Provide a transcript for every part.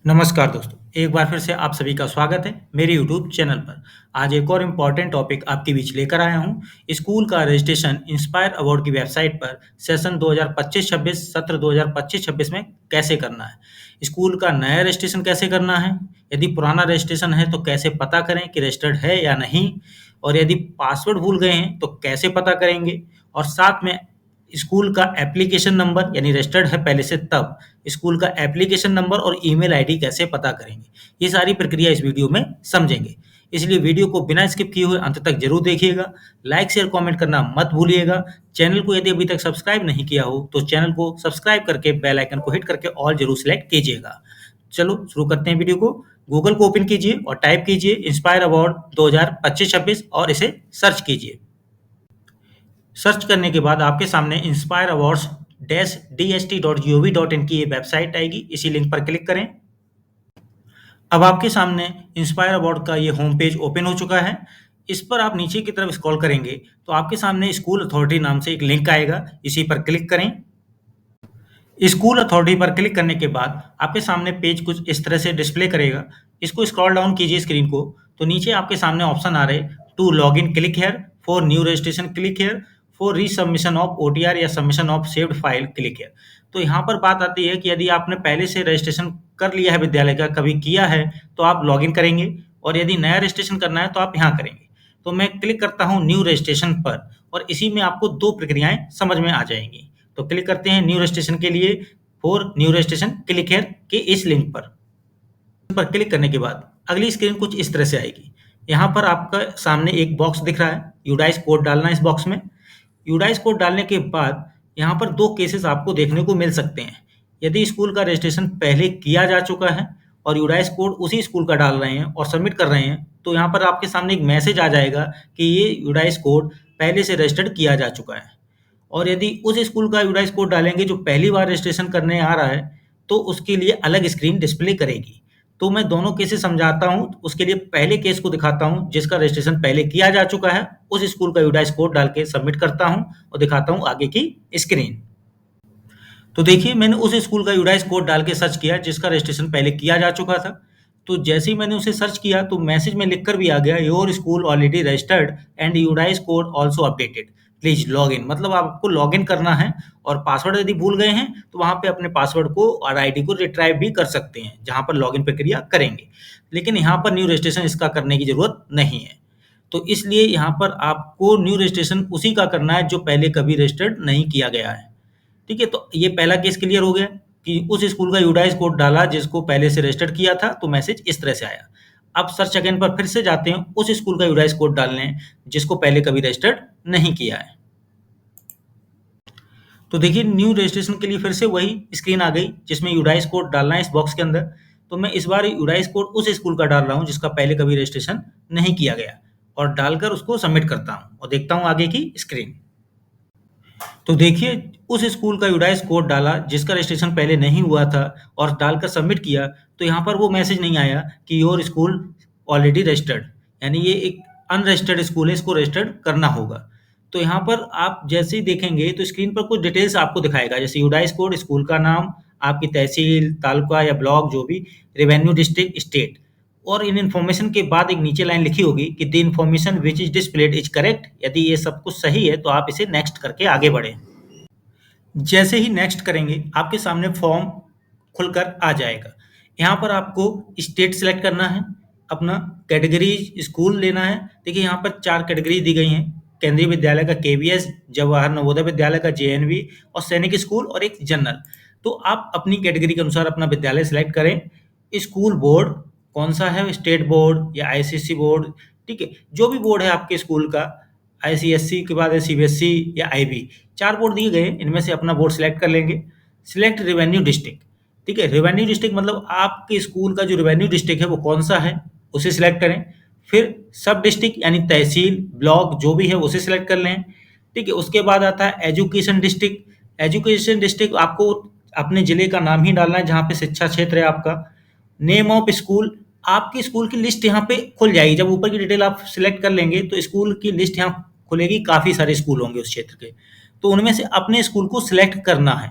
नमस्कार दोस्तों, एक बार फिर से आप सभी का स्वागत है मेरे यूट्यूब चैनल पर। आज एक और इम्पॉर्टेंट टॉपिक आपके बीच लेकर आया हूँ। स्कूल का रजिस्ट्रेशन इंस्पायर अवार्ड की वेबसाइट पर सेशन 2025-26 सत्र 2025-26 में कैसे करना है। स्कूल का नया रजिस्ट्रेशन कैसे करना है, यदि पुराना रजिस्ट्रेशन है तो कैसे पता करें कि रजिस्टर्ड है या नहीं, और यदि पासवर्ड भूल गए हैं तो कैसे पता करेंगे, और साथ में स्कूल का एप्लीकेशन नंबर यानी रजिस्टर्ड है पहले से तब स्कूल का एप्लीकेशन नंबर और ईमेल आईडी कैसे पता करेंगे। ये सारी प्रक्रिया इस वीडियो में समझेंगे। इसलिए वीडियो को बिना स्किप किए हुए अंत तक जरूर देखिएगा। लाइक शेयर कमेंट करना मत भूलिएगा। चैनल को यदि अभी तक सब्सक्राइब नहीं किया हो तो चैनल को सब्सक्राइब करके बेल आइकन को हिट करके ऑल जरूर सिलेक्ट कीजिएगा। चलो शुरू करते हैं वीडियो को। गूगल को ओपन कीजिए और टाइप कीजिए इंस्पायर अवार्ड 2025-26 और इसे सर्च कीजिए। सर्च करने के बाद आपके सामने इंस्पायर अवार्ड्स dst.gov.in की ये वेबसाइट आएगी। इसी लिंक पर क्लिक करें। अब आपके सामने इंस्पायर अवार्ड का ये होम पेज ओपन हो चुका है। इस पर आप नीचे की तरफ स्क्रॉल करेंगे तो आपके सामने स्कूल अथॉरिटी नाम से एक लिंक आएगा। इसी पर क्लिक करें। स्कूल अथॉरिटी पर क्लिक करने के बाद आपके सामने पेज कुछ इस तरह से डिस्प्ले करेगा। इसको स्क्रॉल डाउन कीजिए स्क्रीन को तो नीचे आपके सामने ऑप्शन आ रहे to log in click here, for new registration click here, for resubmission of OTR या submission of saved file click here. तो यहाँ पर बात आती है कि यदि आपने पहले से रजिस्ट्रेशन कर लिया है विद्यालय का, कभी किया है तो आप लॉग इन करेंगे, और यदि नया रजिस्ट्रेशन करना है तो आप यहाँ करेंगे। तो मैं क्लिक करता हूँ न्यू रजिस्ट्रेशन पर, और इसी में आपको दो प्रक्रियाएं समझ में आ जाएंगी। तो क्लिक करते हैं न्यू रजिस्ट्रेशन के लिए for new registration click hair के इस लिंक पर क्लिक करने के बाद अगली स्क्रीन कुछ इस तरह से आएगी। यहाँ पर आपका सामने एक बॉक्स दिख रहा है, यूडाइस कोड डालना है इस बॉक्स में। यूडाइस कोड डालने के बाद यहाँ पर दो केसेस आपको देखने को मिल सकते हैं। यदि स्कूल का रजिस्ट्रेशन पहले किया जा चुका है और यूडाइस कोड उसी स्कूल का डाल रहे हैं और सबमिट कर रहे हैं, तो यहाँ पर आपके सामने एक मैसेज आ जाएगा कि ये यूडाइस कोड पहले से रजिस्टर्ड किया जा चुका है। और यदि उस स्कूल का यूडाइस कोड डालेंगे जो पहली बार रजिस्ट्रेशन करने आ रहा है तो उसके लिए अलग स्क्रीन डिस्प्ले करेगी। तो मैं दोनों केसेस समझाता हूँ। उसके लिए पहले केस को दिखाता हूँ जिसका रजिस्ट्रेशन पहले किया जा चुका है, उस स्कूल का यूडाइस कोड डाल के सबमिट करता हूँ और दिखाता हूँ आगे की स्क्रीन। तो देखिए मैंने उस स्कूल का यूडाइस कोड डाल के सर्च किया जिसका रजिस्ट्रेशन पहले किया जा चुका था। तो जैसे ही मैंने उसे सर्च किया तो मैसेज में लिखकर भी आ गया your school already registered and UDISE code also updated, please log in. मतलब आपको लॉग इन करना है, और पासवर्ड यदि भूल गए हैं तो वहाँ पे अपने पासवर्ड को और आईडी को रिट्राइव भी कर सकते हैं जहाँ पर लॉग इन प्रक्रिया करेंगे। लेकिन यहाँ पर न्यू रजिस्ट्रेशन इसका करने की जरूरत नहीं है। तो इसलिए यहाँ पर आपको न्यू रजिस्ट्रेशन उसी का करना है जो पहले कभी रजिस्टर्ड नहीं किया गया है। ठीक है, तो ये पहला केस क्लियर हो गया कि उस स्कूल का यूडाइस कोड डाला जिसको पहले से रजिस्टर्ड किया था, तो मैसेज इस तरह से आया। अब सर्च अगेन पर फिर से जाते हैं उस स्कूल का यूडाइस कोड डालने जिसको पहले कभी रजिस्टर्ड नहीं किया है। तो देखिए न्यू रजिस्ट्रेशन के लिए फिर से वही स्क्रीन आ गई जिसमें यूडाइस कोड डालना है इस बॉक्स के अंदर। तो मैं इस बार यूडाइस कोड उस स्कूल का डाल रहा हूँ जिसका पहले कभी रजिस्ट्रेशन नहीं किया गया, और डालकर उसको सबमिट करता हूँ और देखता हूँ आगे की स्क्रीन। तो देखिए उस स्कूल का यूडाइस कोड डाला जिसका रजिस्ट्रेशन पहले नहीं हुआ था और डालकर सबमिट किया, तो यहाँ पर वो मैसेज नहीं आया कि योर स्कूल ऑलरेडी रजिस्टर्ड, यानी ये एक अनरजिस्टर्ड स्कूल है, इसको रजिस्टर्ड करना होगा। तो यहाँ पर आप जैसे ही देखेंगे तो स्क्रीन पर कुछ डिटेल्स आपको दिखाएगा, जैसे यूडाइस कोड, स्कूल का नाम, आपकी तहसील, तालुका या ब्लॉक जो भी, रेवेन्यू डिस्ट्रिक्ट, स्टेट। और इन इन्फॉर्मेशन के बाद एक नीचे लाइन लिखी होगी कि the information which is displayed is correct. यदि ये सब कुछ सही है तो आप इसे नेक्स्ट करके आगे बढ़ें। जैसे ही नेक्स्ट करेंगे आपके सामने फॉर्म खुलकर आ जाएगा। यहाँ पर आपको स्टेट सिलेक्ट करना है, अपना कैटेगरी स्कूल लेना है। देखिए यहाँ पर 4 कैटेगरी दी गई हैं, केंद्रीय विद्यालय का केवीएस, जवाहर नवोदय विद्यालय का जेएनवी, और सैनिक स्कूल और एक जनरल। तो आप अपनी कैटेगरी के अनुसार अपना विद्यालय सिलेक्ट करें। स्कूल बोर्ड कौन सा है, स्टेट बोर्ड या आईसीएससी बोर्ड, ठीक है, जो भी बोर्ड है आपके स्कूल का। आईसीएससी के बाद है सीबीएसई या आईबी, 4 बोर्ड दिए गए, इनमें से अपना बोर्ड सिलेक्ट कर लेंगे। सिलेक्ट रेवेन्यू डिस्ट्रिक्ट, ठीक है, रेवेन्यू डिस्ट्रिक्ट मतलब आपके स्कूल का जो रेवेन्यू डिस्ट्रिक्ट है वो कौन सा है उसे सिलेक्ट करें। फिर सब डिस्ट्रिक्ट यानी तहसील, ब्लॉक जो भी है उसे सिलेक्ट कर लें। ठीक है, उसके बाद आता है एजुकेशन डिस्ट्रिक्ट। एजुकेशन डिस्ट्रिक्ट आपको अपने जिले का नाम ही डालना है जहाँ पे शिक्षा क्षेत्र है आपका। नेम ऑफ स्कूल, आपके स्कूल की लिस्ट यहाँ पे खुल जाएगी। जब ऊपर की डिटेल आप सिलेक्ट कर लेंगे तो स्कूल की लिस्ट यहाँ खुलेगी, काफ़ी सारे स्कूल होंगे उस क्षेत्र के, तो उनमें से अपने स्कूल को सिलेक्ट करना है।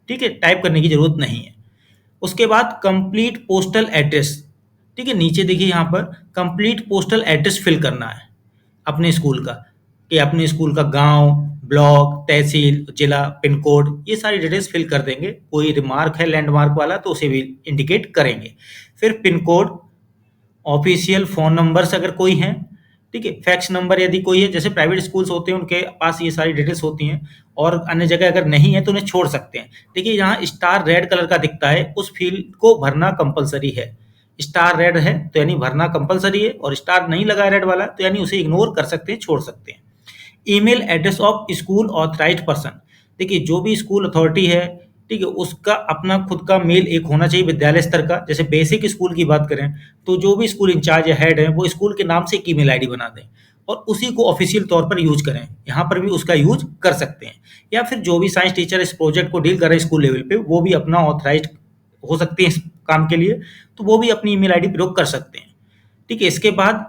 ठीक है, टाइप करने की ज़रूरत नहीं है। उसके बाद कंप्लीट पोस्टल एड्रेस, ठीक है, नीचे देखिए यहाँ पर कंप्लीट पोस्टल एड्रेस फिल करना है अपने स्कूल का, कि अपने स्कूल का गांव, ब्लॉक, तहसील, जिला, पिन कोड, ये सारी डिटेल्स फिल कर देंगे। कोई रिमार्क है लैंडमार्क वाला तो उसे भी इंडिकेट करेंगे। फिर pin code, official phone numbers अगर कोई हैं, ठीक है, फैक्स नंबर यदि कोई है, जैसे प्राइवेट स्कूल्स होते हैं उनके पास ये सारी डिटेल्स होती हैं, और अन्य जगह अगर नहीं है तो उन्हें छोड़ सकते हैं। देखिए यहाँ स्टार रेड कलर का दिखता है, उस फील्ड को भरना कंपलसरी है। स्टार रेड है तो यानी भरना कंपलसरी है, और स्टार नहीं लगा रेड वाला तो यानी उसे इग्नोर कर सकते हैं, छोड़ सकते हैं। Email address of school authorized person, देखिए जो भी स्कूल अथॉरिटी है, ठीक है, उसका अपना खुद का मेल एक होना चाहिए विद्यालय स्तर का। जैसे बेसिक स्कूल की बात करें तो जो भी स्कूल इंचार्ज या हेड है वो स्कूल के नाम से एक ईमेल आईडी बना दें और उसी को ऑफिशियल तौर पर यूज करें। यहाँ पर भी उसका यूज कर सकते हैं, या फिर जो भी साइंस टीचर इस प्रोजेक्ट को डील कर रहे हैं स्कूल लेवल पे, वो भी अपना ऑथराइज्ड हो सकते हैं इस काम के लिए, तो वो भी अपनी ईमेल आईडी प्रयोग कर सकते हैं। ठीक है, इसके बाद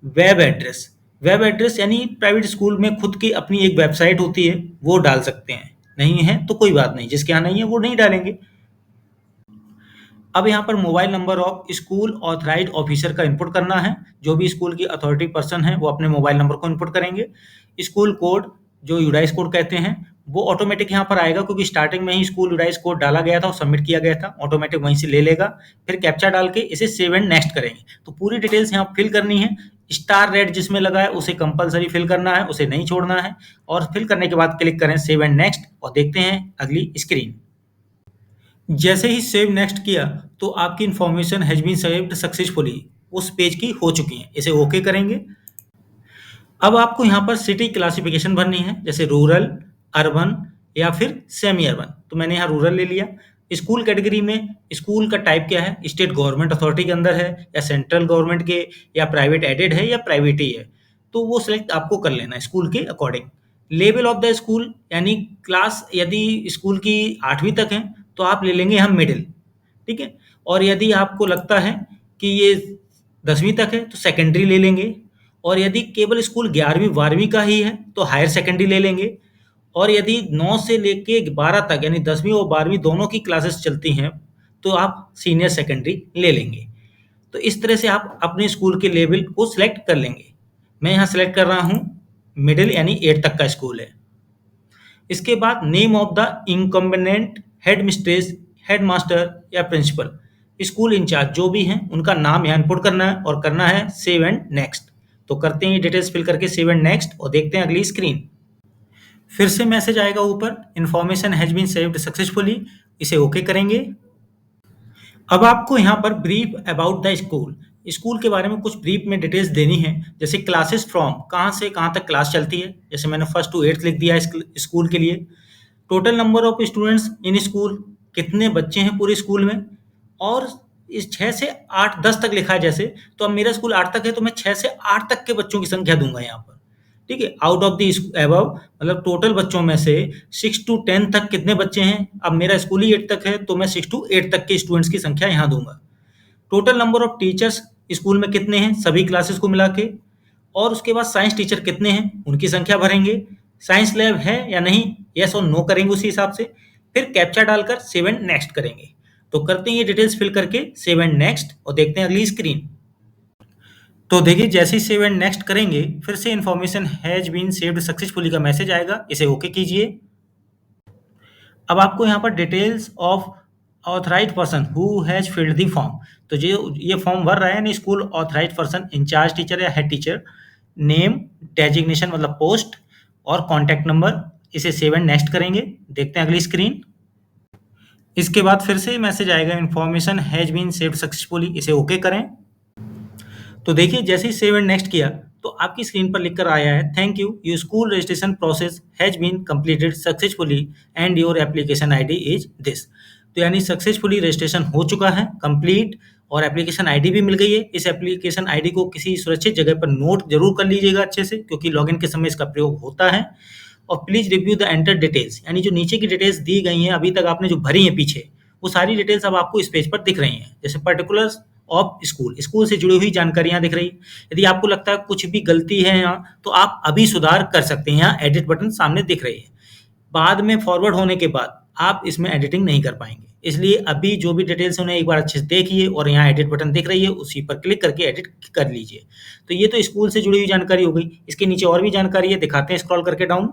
वेब एड्रेस, वेब एड्रेस यानी प्राइवेट स्कूल में खुद की अपनी एक वेबसाइट होती है, वो डाल सकते हैं। नहीं है तो कोई बात नहीं, जिसके यहाँ नहीं है वो नहीं डालेंगे। अब यहाँ पर mobile number of school authorised officer का इनपुट करना है। जो भी स्कूल की अथॉरिटी पर्सन है वो अपने मोबाइल नंबर को इनपुट करेंगे। स्कूल कोड, जो यूडाइस कोड कहते हैं, वो ऑटोमेटिक यहाँ पर आएगा, क्योंकि स्टार्टिंग में ही स्कूल यूडाइस कोड डाला गया था और सबमिट किया गया था, ऑटोमेटिक वहीं से ले लेगा। फिर कैप्चा डाल के इसे सेव एंड नेक्स्ट करेंगे। तो पूरी डिटेल्स यहाँ फिल करनी है। स्टार रेड जिसमें लगा है उसे कंपलसरी फिल करना है, उसे नहीं छोड़ना है। और फिल करने के बाद क्लिक करें सेव एंड नेक्स्ट, और देखते हैं अगली स्क्रीन। जैसे ही सेव नेक्स्ट किया तो आपकी information has been saved successfully उस पेज की हो चुकी है। इसे ओके करेंगे। अब आपको यहाँ पर सिटी क्लासिफिकेशन भरनी है, जैसे रूरल, अर्बन या फिर सेमी अर्बन। तो मैंने यहाँ रूरल ले लिया। स्कूल कैटेगरी में स्कूल का टाइप क्या है, स्टेट गवर्नमेंट अथॉरिटी के अंदर है या सेंट्रल गवर्नमेंट के, या प्राइवेट एडेड है या प्राइवेट ही है, तो वो सिलेक्ट आपको कर लेना है स्कूल के according. Level of the school यानी क्लास, यदि स्कूल की 8वीं तक है तो आप ले लेंगे हम मिडिल, ठीक है। और यदि आपको लगता है कि ये 10वीं तक है तो सेकेंडरी ले लेंगे। और यदि केवल स्कूल 11वीं 12वीं का ही है तो हायर सेकेंडरी ले लेंगे। और यदि 9 से लेके 12 तक यानी 10वीं और 12वीं दोनों की क्लासेस चलती हैं तो आप सीनियर सेकेंडरी ले लेंगे। तो इस तरह से आप अपने स्कूल के लेवल को सिलेक्ट कर लेंगे। मैं यहाँ सिलेक्ट कर रहा हूँ मिडिल यानी 8 तक का स्कूल है। इसके बाद name of the incumbent head mistress, head master या प्रिंसिपल, स्कूल इंचार्ज जो भी हैं उनका नाम यहाँ इनपुट करना है और करना है सेव एंड नेक्स्ट। तो करते हैं ये डिटेल्स फिल करके सेव एंड नेक्स्ट, और देखते हैं अगली स्क्रीन। फिर से मैसेज आएगा ऊपर, information has been saved successfully, इसे ओके करेंगे। अब आपको यहाँ पर brief about the school, school के बारे में कुछ ब्रीफ में डिटेल्स देनी है। जैसे क्लासेस फ्रॉम, कहाँ से कहाँ तक क्लास चलती है, जैसे मैंने फर्स्ट टू 8th लिख दिया है स्कूल के लिए। Total number of students in school, कितने बच्चे हैं पूरे स्कूल में। और इस 6 से 8 10 तक लिखा है जैसे, तो अब मेरा स्कूल 8 तक है तो मैं 6 से 8 तक के बच्चों की संख्या दूंगा यहाँ पर, ठीक है। आउट ऑफ द अबव, मतलब टोटल बच्चों में से 6 to 10 तक कितने बच्चे हैं। अब मेरा स्कूल ही 8 तक है तो मैं 6 to 8 तक के स्टूडेंट्स की संख्या यहाँ दूंगा। Total number of teachers school में कितने हैं सभी क्लासेस को मिला के। और उसके बाद साइंस टीचर कितने हैं उनकी संख्या भरेंगे। साइंस लैब है या नहीं, यस और नो करेंगे उसी हिसाब से। फिर कैप्चा डालकर सेव एंड नेक्स्ट करेंगे। तो करते हैं ये डिटेल्स फिल करके सेव एंड नेक्स्ट, और देखते हैं अगली स्क्रीन। तो देखिए जैसे ही सेव एंड नेक्स्ट करेंगे फिर से information has been saved successfully का मैसेज आएगा, इसे ओके कीजिए। अब आपको यहाँ पर details of authorized person who has filled the form, तो जो ये फॉर्म भर रहा है यानी school authorized person, in charge teacher या हेड टीचर, नेम, डेजिग्नेशन मतलब पोस्ट और कॉन्टैक्ट नंबर, इसे सेव एंड नेक्स्ट करेंगे। देखते हैं अगली स्क्रीन। इसके बाद फिर से मैसेज आएगा, information has been saved successfully, इसे ओके करें। तो देखिए जैसे ही सेव एंड नेक्स्ट किया तो आपकी स्क्रीन पर लिखकर आया है, thank you, your school registration process has been completed successfully and your application ID is this. तो यानी सक्सेसफुली रजिस्ट्रेशन हो चुका है कंप्लीट, और एप्लीकेशन आईडी भी मिल गई है। इस एप्लीकेशन आईडी को किसी सुरक्षित जगह पर नोट जरूर कर लीजिएगा अच्छे से, क्योंकि लॉगिन के समय इसका प्रयोग होता है। और please review the enter details, यानी जो नीचे की डिटेल्स दी गई हैं अभी तक आपने जो भरी हैं पीछे, वो सारी डिटेल्स अब आपको इस पेज पर दिख रही हैं। जैसे पर्टिकुलर्स ऑफ स्कूल, स्कूल से जुड़ी हुई जानकारियां दिख रही। यदि आपको लगता है कुछ भी गलती है यहाँ तो आप अभी सुधार कर सकते हैं, यहाँ एडिट बटन सामने दिख रही है। बाद में फॉरवर्ड होने के बाद आप इसमें एडिटिंग नहीं कर पाएंगे। इसलिए अभी जो भी डिटेल्स हैं उन्हें एक बार अच्छे से देखिए और यहाँ एडिट बटन दिख रही है, उसी पर क्लिक करके एडिट कर लीजिए। तो ये तो स्कूल से जुड़ी हुई जानकारी हो गई। इसके नीचे और भी जानकारी है, दिखाते हैं स्क्रॉल करके डाउन।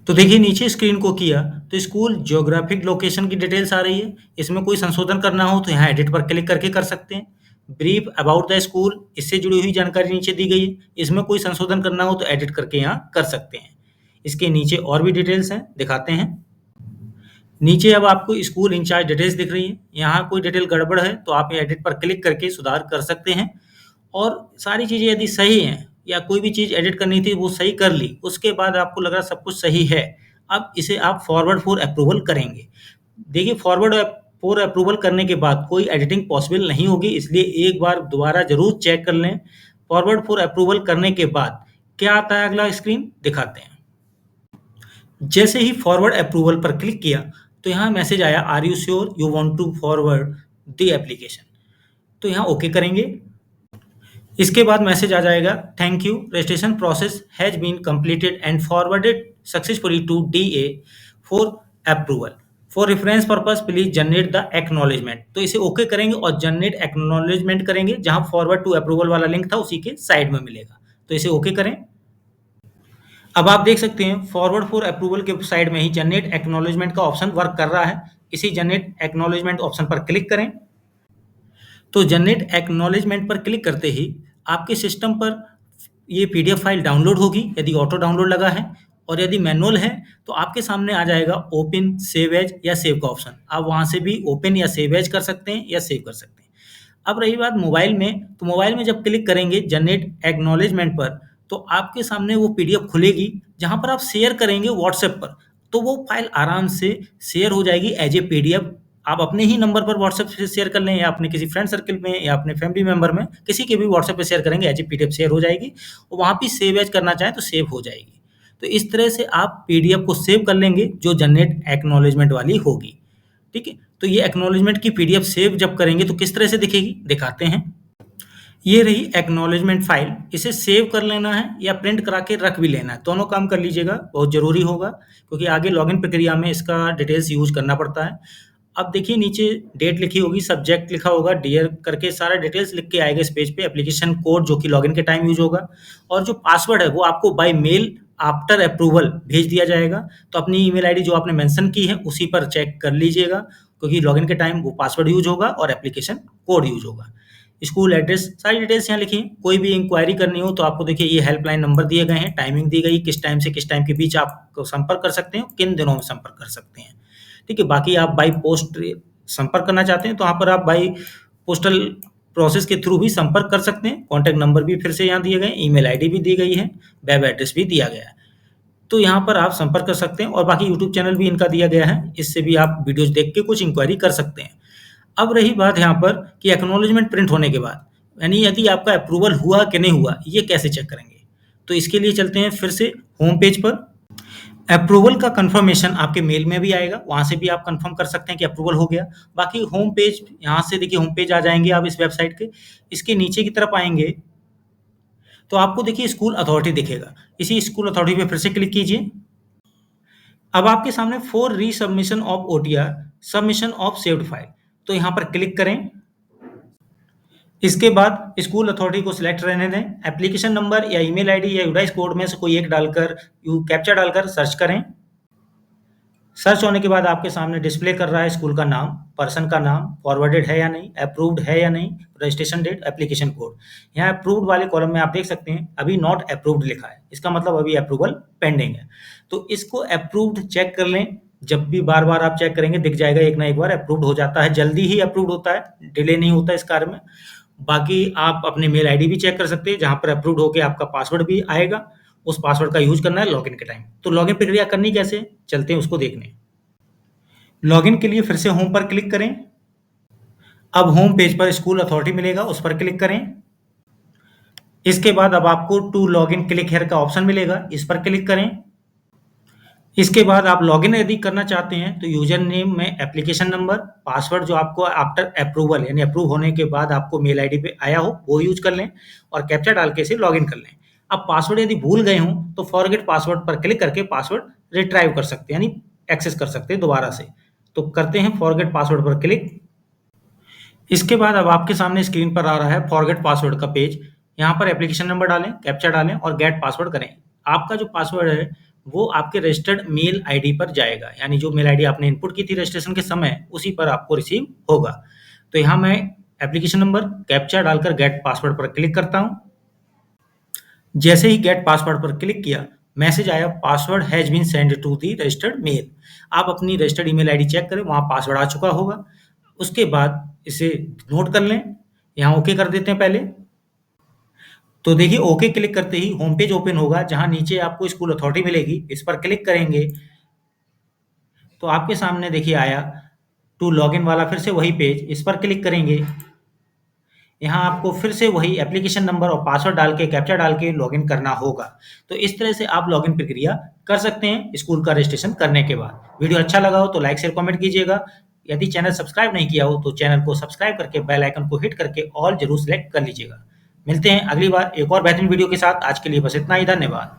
तो देखिए नीचे स्क्रीन को किया तो स्कूल ज्योग्राफिक लोकेशन की डिटेल्स आ रही है। इसमें कोई संशोधन करना हो तो यहाँ एडिट पर क्लिक करके कर सकते हैं। ब्रीफ अबाउट द स्कूल, इससे जुड़ी हुई जानकारी नीचे दी गई है। इसमें कोई संशोधन करना हो तो एडिट करके यहाँ कर सकते हैं। इसके नीचे और भी डिटेल्स हैं, दिखाते हैं। नीचे अब आपको स्कूल इंचार्ज डिटेल्स दिख रही है। यहाँ कोई डिटेल गड़बड़ है तो आप एडिट पर क्लिक करके सुधार कर सकते हैं। और सारी चीज़ें यदि सही हैं या कोई भी चीज़ एडिट करनी थी वो सही कर ली, उसके बाद आपको लग रहा सब कुछ सही है, अब इसे आप फॉरवर्ड फॉर अप्रूवल करेंगे। देखिए फॉरवर्ड फॉर अप्रूवल करने के बाद कोई एडिटिंग पॉसिबल नहीं होगी, इसलिए एक बार दोबारा ज़रूर चेक कर लें। फॉरवर्ड फॉर अप्रूवल करने के बाद क्या आता है अगला स्क्रीन, दिखाते हैं। जैसे ही फॉरवर्ड अप्रूवल पर क्लिक किया तो यहाँ मैसेज आया, are you sure you want to forward the application. तो यहाँ ओके करेंगे। इसके बाद मैसेज आ जाएगा, thank you, registration process has been completed and forwarded successfully to DA for approval. For reference purpose please generate the acknowledgement. तो इसे okay करेंगे और जनरेट एक्नॉलेजमेंट करेंगे, जहां फॉरवर्ड टू अप्रूवल वाला लिंक था उसी के साइड में मिलेगा। तो इसे ओके करें। अब आप देख सकते हैं फॉरवर्ड फॉर अप्रूवल के साइड में ही जनरेट एक्नॉलेजमेंट का ऑप्शन वर्क कर रहा है। इसी जनरेट एक्नॉलेजमेंट ऑप्शन पर क्लिक करें। तो जनरेट एक्नॉलेजमेंट पर क्लिक करते ही आपके सिस्टम पर ये पीडीएफ फाइल डाउनलोड होगी, यदि ऑटो डाउनलोड लगा है, और यदि मैनुअल है तो आपके सामने आ जाएगा ओपन, सेव एज या सेव का ऑप्शन। आप वहाँ से भी ओपन या सेव एज कर सकते हैं या सेव कर सकते हैं। अब रही बात मोबाइल में, तो मोबाइल में जब क्लिक करेंगे जनरेट एक्नॉलेजमेंट पर तो आपके सामने वो पीडीएफ खुलेगी, जहाँ पर आप शेयर करेंगे व्हाट्सएप पर, तो वो फाइल आराम से शेयर हो जाएगी एज ए पीडीएफ। आप अपने ही नंबर पर व्हाट्सएप से शेयर कर लें या अपने किसी फ्रेंड सर्कल में या अपने फैमिली मेंबर में किसी के भी व्हाट्सएप पे शेयर करेंगे, एज ए पीडीएफ शेयर हो जाएगी और वहाँ भी सेव एज करना चाहें तो सेव हो जाएगी। तो इस तरह से आप पीडीएफ को सेव कर लेंगे जो जनरेट एक्नॉलेजमेंट वाली होगी। ठीक है, तो ये एक्नॉलेजमेंट की पीडीएफ सेव जब करेंगे तो किस तरह से दिखेगी, दिखाते हैं। ये रही एक्नॉलेजमेंट फाइल। इसे सेव कर लेना है या प्रिंट करा के रख भी लेना है, दोनों काम कर लीजिएगा, बहुत ज़रूरी होगा, क्योंकि आगे लॉगिन प्रक्रिया में इसका डिटेल्स यूज करना पड़ता है। अब देखिए नीचे डेट लिखी होगी, सब्जेक्ट लिखा होगा, डियर करके सारा डिटेल्स लिख के आएगा इस पेज पे। एप्लीकेशन कोड जो कि लॉगिन के टाइम यूज होगा, और जो पासवर्ड है वो आपको बाय मेल आफ्टर अप्रूवल भेज दिया जाएगा। तो अपनी ईमेल आईडी जो आपने मेंशन की है उसी पर चेक कर लीजिएगा, क्योंकि लॉगिन के टाइम वो पासवर्ड यूज होगा और एप्लीकेशन कोड यूज होगा। स्कूल एड्रेस, सारी डिटेल्स यहाँ लिखी। कोई भी इंक्वायरी करनी हो तो आपको देखिए ये हेल्पलाइन नंबर दिए गए हैं, टाइमिंग दी गई, किस टाइम से किस टाइम के बीच आप संपर्क कर सकते हैं, किन दिनों में संपर्क कर सकते हैं। ठीक है, बाकी आप बाई पोस्ट संपर्क करना चाहते हैं तो वहाँ पर आप बाई पोस्टल प्रोसेस के थ्रू भी संपर्क कर सकते हैं। कॉन्टैक्ट नंबर भी फिर से यहाँ दिए गए, ईमेल आईडी भी दी गई है, वेब एड्रेस भी दिया गया है, तो यहाँ पर आप संपर्क कर सकते हैं। और बाकी यूट्यूब चैनल भी इनका दिया गया है, इससे भी आप वीडियोज देख के कुछ इंक्वायरी कर सकते हैं। अब रही बात यहाँ पर कि एक्नॉलेजमेंट प्रिंट होने के बाद, यानी यदि आपका अप्रूवल हुआ कि नहीं हुआ, ये कैसे चेक करेंगे। तो इसके लिए चलते हैं फिर से होम पेज पर। अप्रूवल का कंफर्मेशन आपके मेल में भी आएगा, वहाँ से भी आप कंफर्म कर सकते हैं कि अप्रूवल हो गया। बाकी होम पेज, यहाँ से देखिए होम पेज आ जाएंगे आप इस वेबसाइट के। इसके नीचे की तरफ आएंगे तो आपको देखिए स्कूल अथॉरिटी दिखेगा, इसी स्कूल अथॉरिटी पे फिर से क्लिक कीजिए। अब आपके सामने for resubmission of OTR, submission of saved file, तो यहाँ पर क्लिक करें। इसके बाद स्कूल अथॉरिटी को सिलेक्ट रहने दें। एप्लीकेशन नंबर या ईमेल आईडी या यूडाइस कोड में से कोई एक डालकर कैप्चा डालकर सर्च करें। सर्च होने के बाद आपके सामने डिस्प्ले कर रहा है स्कूल का नाम, पर्सन का नाम, फॉरवर्डेड है या नहीं, अप्रूव्ड है या नहीं, रजिस्ट्रेशन डेट, एप्लीकेशन कोड। यहाँ अप्रूव्ड वाले कॉलम में आप देख सकते हैं अभी नॉट अप्रूव्ड लिखा है, इसका मतलब अभी अप्रूवल पेंडिंग है। तो इसको अप्रूव्ड चेक कर लें, जब भी बार बार आप चेक करेंगे दिख जाएगा एक ना एक बार अप्रूव्ड हो जाता है, जल्दी ही अप्रूव्ड होता है, डिले नहीं होता इस कार्य में। बाकी आप अपने मेल आईडी भी चेक कर सकते हैं, जहाँ पर अप्रूव्ड होकर आपका पासवर्ड भी आएगा, उस पासवर्ड का यूज करना है लॉगिन के टाइम। तो लॉगिन प्रक्रिया करनी कैसे, चलते हैं उसको देखने। लॉगिन के लिए फिर से होम पर क्लिक करें। अब होम पेज पर स्कूल अथॉरिटी मिलेगा, उस पर क्लिक करें। इसके बाद अब आपको टू लॉगिन क्लिक हियर का ऑप्शन मिलेगा, इस पर क्लिक करें। इसके बाद आप लॉगिन यदि करना चाहते हैं तो यूजर नेम में एप्लीकेशन नंबर, पासवर्ड जो आपको आफ्टर अप्रूवल यानी अप्रूव होने के बाद आपको मेल आईडी पे आया हो वो यूज कर लें और कैप्चा डाल के इसे लॉगिन कर लें। अब पासवर्ड यदि भूल गए हों तो फॉरगेट पासवर्ड पर क्लिक करके पासवर्ड रिट्राइव कर सकते हैं, यानी एक्सेस कर सकते हैं दोबारा से। तो करते हैं फॉरगेट पासवर्ड पर क्लिक। इसके बाद अब आपके सामने स्क्रीन पर आ रहा है फॉरगेट पासवर्ड का पेज। यहाँ पर एप्लीकेशन नंबर डालें, कैप्चा डालें और गेट पासवर्ड करें। आपका जो पासवर्ड है वो आपके रजिस्टर्ड मेल आईडी पर जाएगा, यानी जो मेल आईडी आपने इनपुट की थी रजिस्ट्रेशन के समय उसी पर आपको रिसीव होगा। तो यहाँ मैं एप्लीकेशन नंबर कैप्चा डालकर गेट पासवर्ड पर क्लिक करता हूँ। जैसे ही गेट पासवर्ड पर क्लिक किया, मैसेज आया password has been send to the registered mail. आप अपनी रजिस्टर्ड ईमेल आईडी चेक करें, वहाँ पासवर्ड आ चुका होगा। उसके बाद इसे नोट कर लें, यहाँ ओके कर देते हैं पहले। तो देखिए ओके क्लिक करते ही होम पेज ओपन होगा, जहाँ नीचे आपको स्कूल अथॉरिटी मिलेगी। इस पर क्लिक करेंगे तो आपके सामने देखिए आया टू लॉगिन वाला फिर से वही पेज। इस पर क्लिक करेंगे, यहाँ आपको फिर से वही एप्लीकेशन नंबर और पासवर्ड डाल के कैप्चा डाल के लॉगिन करना होगा। तो इस तरह से आप लॉगिन प्रक्रिया कर सकते हैं स्कूल का रजिस्ट्रेशन करने के बाद। वीडियो अच्छा लगा हो तो लाइक शेयर कमेंट कीजिएगा। यदि चैनल सब्सक्राइब नहीं किया हो तो चैनल को सब्सक्राइब करके बेल आइकन को हिट करके ऑल जरूर सेलेक्ट कर लीजिएगा। मिलते हैं अगली बार एक और बेहतरीन वीडियो के साथ। आज के लिए बस इतना ही, धन्यवाद।